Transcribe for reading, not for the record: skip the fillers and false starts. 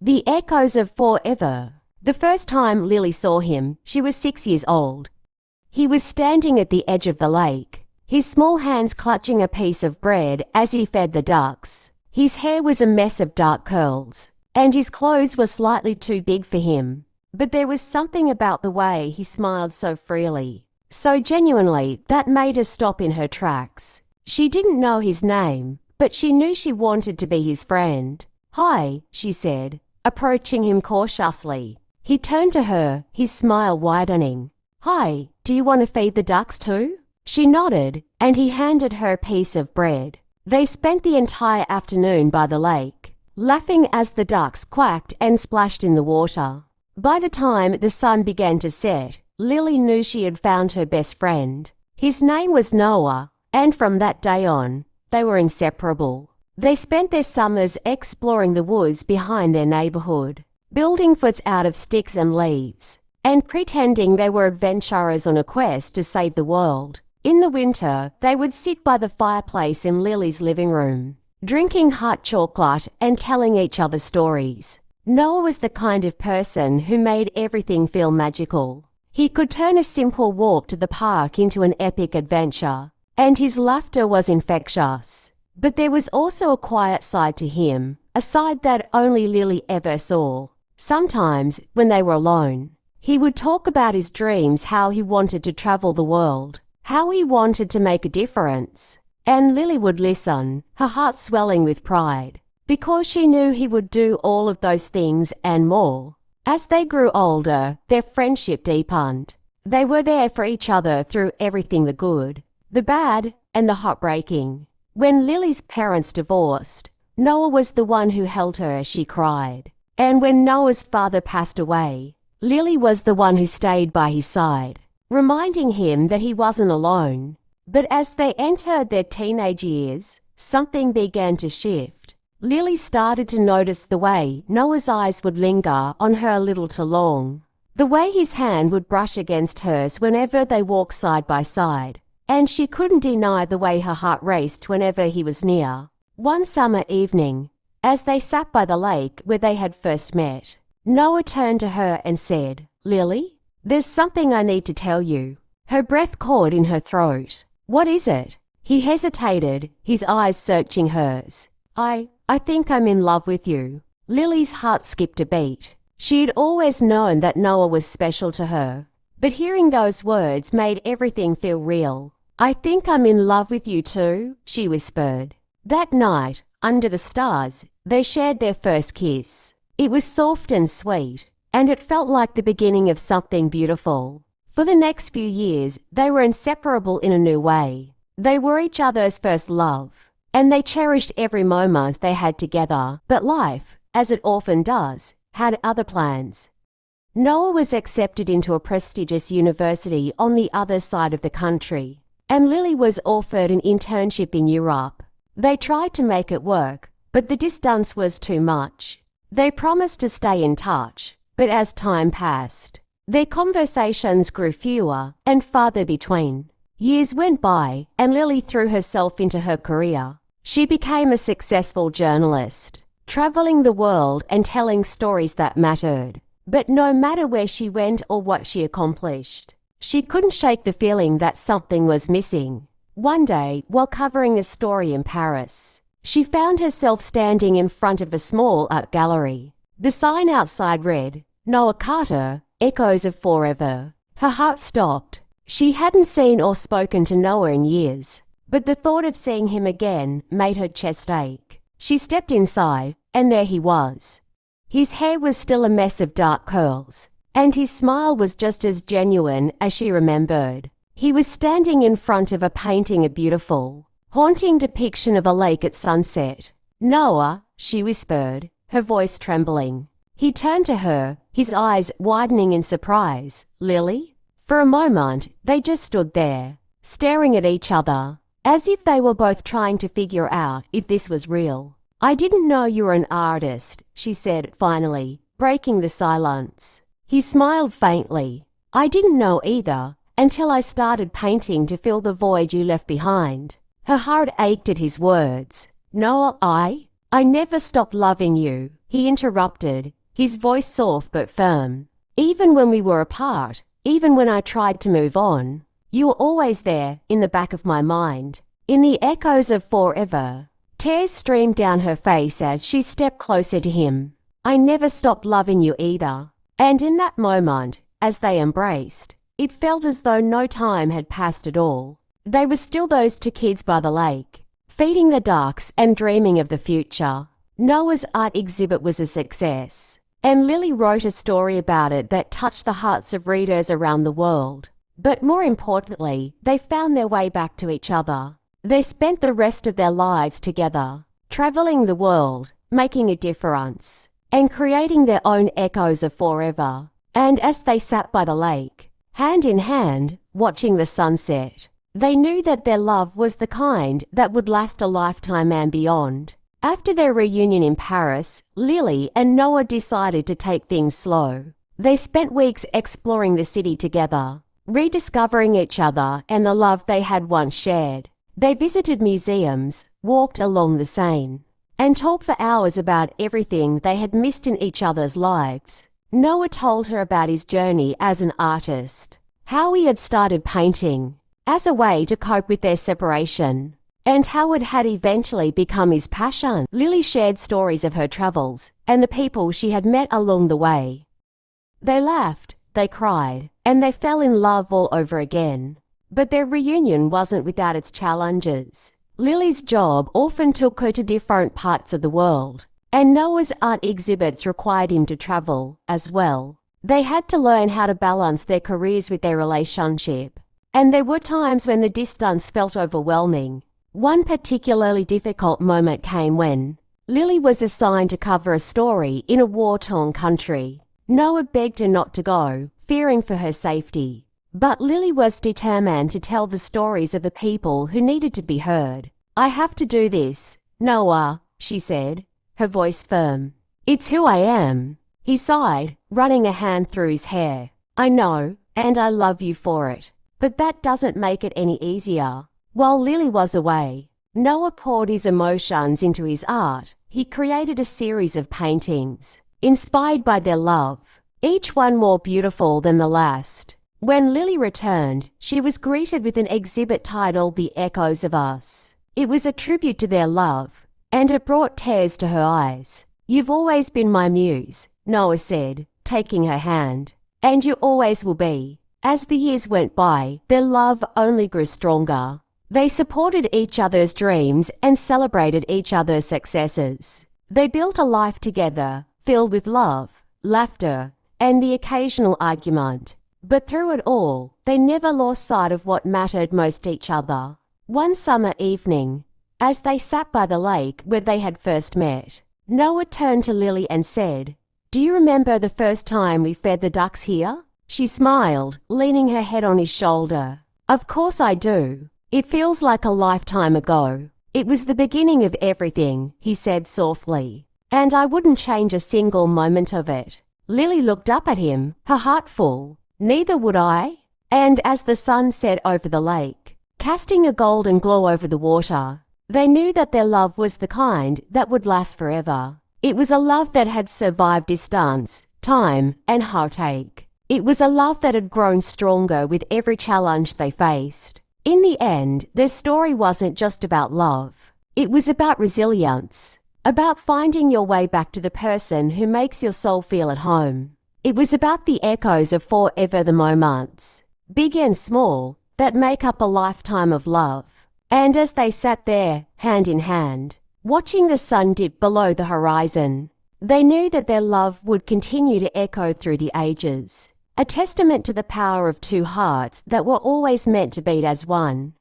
The echoes of forever. The first time Lily saw him, she was 6 years old. He was standing at the edge of the lake, his small hands clutching a piece of bread as he fed the ducks. His hair was a mess of dark curls, and his clothes were slightly too big for him. But there was something about the way he smiled so freely, so genuinely, that made her stop in her tracks. She didn't know his name, but she knew she wanted to be his friend. "Hi," she said, approaching him cautiously. He turned to her, his smile widening. "Hi, do you want to feed the ducks too?" She nodded, and he handed her a piece of bread. They spent the entire afternoon by the lake, laughing as the ducks quacked and splashed in the water. By the time the sun began to set, Lily knew she had found her best friend. His name was Noah, and from that day on, they were inseparable. They spent their summers exploring the woods behind their neighborhood, building forts out of sticks and leaves, and pretending they were adventurers on a quest to save the world. In the winter, they would sit by the fireplace in Lily's living room, drinking hot chocolate and telling each other stories. Noah was the kind of person who made everything feel magical. He could turn a simple walk to the park into an epic adventure, and his laughter was infectious. But there was also a quiet side to him, a side that only Lily ever saw. Sometimes, when they were alone, he would talk about his dreams, how he wanted to travel the world, how he wanted to make a difference. And Lily would listen, her heart swelling with pride, because she knew he would do all of those things and more. As they grew older, their friendship deepened. They were there for each other through everything, the good, the bad, and the heartbreaking. When Lily's parents divorced, Noah was the one who held her as she cried. And when Noah's father passed away, Lily was the one who stayed by his side, reminding him that he wasn't alone. But as they entered their teenage years, something began to shift. Lily started to notice the way Noah's eyes would linger on her a little too long, the way his hand would brush against hers whenever they walked side by side, and she couldn't deny the way her heart raced whenever he was near. One summer evening, as they sat by the lake where they had first met, Noah turned to her and said, "Lily, there's something I need to tell you." Her breath caught in her throat. "What is it?" He hesitated, his eyes searching hers. I think I'm in love with you." Lily's heart skipped a beat. She had always known that Noah was special to her, but hearing those words made everything feel real. "I think I'm in love with you too," she whispered. That night, under the stars, they shared their first kiss. It was soft and sweet, and it felt like the beginning of something beautiful. For the next few years, they were inseparable in a new way. They were each other's first love, and they cherished every moment they had together. But life, as it often does, had other plans. Noah was accepted into a prestigious university on the other side of the country, and Lily was offered an internship in Europe. They tried to make it work, but the distance was too much. They promised to stay in touch, but as time passed, their conversations grew fewer and farther between. Years went by, and Lily threw herself into her career. She became a successful journalist, traveling the world and telling stories that mattered. But no matter where she went or what she accomplished, she couldn't shake the feeling that something was missing. One day, while covering a story in Paris, she found herself standing in front of a small art gallery. The sign outside read, "Noah Carter, Echoes of Forever." Her heart stopped. She hadn't seen or spoken to Noah in years, but the thought of seeing him again made her chest ache. She stepped inside, and there he was. His hair was still a mess of dark curls, and his smile was just as genuine as she remembered. He was standing in front of a painting, a beautiful, haunting depiction of a lake at sunset. "Noah," she whispered, her voice trembling. He turned to her, his eyes widening in surprise. "Lily?" For a moment, they just stood there, staring at each other, as if they were both trying to figure out if this was real. "I didn't know you were an artist," she said finally, breaking the silence. He smiled faintly. "I didn't know either, until I started painting to fill the void you left behind." Her heart ached at his words. "Noah, I never stopped loving you." he interrupted, his voice soft but firm. Even when we were apart, even when I tried to move on, you were always there, in the back of my mind, in the echoes of forever. Tears streamed down her face as she stepped closer to him. I never stopped loving you either. And in that moment, as they embraced, it felt as though no time had passed at all. They were still those two kids by the lake, feeding the ducks and dreaming of the future. Noah's art exhibit was a success, and Lily wrote a story about it that touched the hearts of readers around the world. But more importantly, they found their way back to each other. They spent the rest of their lives together, traveling the world, making a difference, and creating their own echoes of forever. And as they sat by the lake, hand in hand, watching the sunset, they knew that their love was the kind that would last a lifetime and beyond. After their reunion in Paris, Lily and Noah decided to take things slow. They spent weeks exploring the city together, rediscovering each other and the love they had once shared. They visited museums, walked along the Seine, and talked for hours about everything they had missed in each other's lives. Noah told her about his journey as an artist, how he had started painting as a way to cope with their separation, and how it had eventually become his passion. Lily shared stories of her travels and the people she had met along the way. They laughed, they cried, and they fell in love all over again. But their reunion wasn't without its challenges. Lily's job often took her to different parts of the world, and Noah's art exhibits required him to travel as well. They had to learn how to balance their careers with their relationship, and there were times when the distance felt overwhelming. One particularly difficult moment came when Lily was assigned to cover a story in a war-torn country. Noah begged her not to go, fearing for her safety. But Lily was determined to tell the stories of the people who needed to be heard. I have to do this, Noah, she said, her voice firm. It's who I am. He sighed, running a hand through his hair. I know, and I love you for it. But that doesn't make it any easier. While Lily was away, Noah poured his emotions into his art. He created a series of paintings, inspired by their love, each one more beautiful than the last. When Lily returned, she was greeted with an exhibit titled The Echoes of Us. It was a tribute to their love, and it brought tears to her eyes. You've always been my muse, Noah said, taking her hand. And you always will be. As the years went by, their love only grew stronger. They supported each other's dreams and celebrated each other's successes. They built a life together, filled with love, laughter, and the occasional argument. But through it all, they never lost sight of what mattered most to each other. One summer evening, as they sat by the lake where they had first met, Noah turned to Lily and said, Do you remember the first time we fed the ducks here? She smiled, leaning her head on his shoulder. Of course I do. It feels like a lifetime ago. It was the beginning of everything, he said softly, and I wouldn't change a single moment of it. Lily looked up at him, her heart full. Neither would I. And as the sun set over the lake, casting a golden glow over the water, they knew that their love was the kind that would last forever. It was a love that had survived distance, time, and heartache. It was a love that had grown stronger with every challenge they faced. In the end, their story wasn't just about love. It was about resilience, about finding your way back to the person who makes your soul feel at home. It was about the echoes of forever, the moments, big and small, that make up a lifetime of love. And as they sat there, hand in hand, watching the sun dip below the horizon, they knew that their love would continue to echo through the ages, a testament to the power of two hearts that were always meant to beat as one.